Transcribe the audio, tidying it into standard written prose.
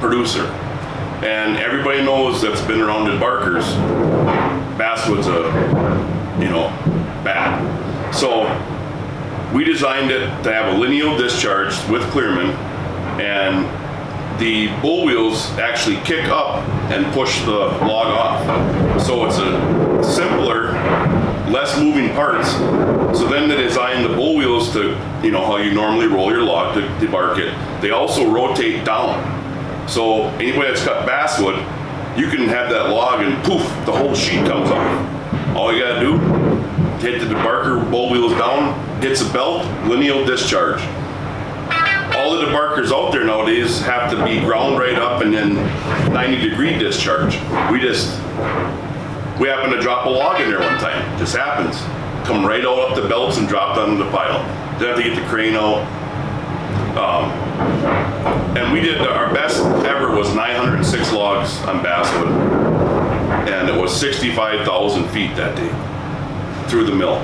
producer. And everybody knows that's been around Debarkers, basswood's bad. So we designed it to have a lineal discharge with Cleereman, and the bull wheels actually kick up and push the log off. So it's a simpler, less moving parts. So then they designed the bull wheels to, how you normally roll your log to debark it. They also rotate down. So anybody that's cut basswood, you can have that log and poof, the whole sheet comes off. All you gotta do, hit the debarker, bull wheels down, hits a belt, lineal discharge. All the Debarkers out there nowadays have to be ground right up and then 90-degree discharge. We happened to drop a log in there one time. Just happens. Come right out up the belts and dropped onto the pile. Didn't have to get the crane out. And we did, our best ever was 906 logs on basswood. And it was 65,000 feet that day through the mill.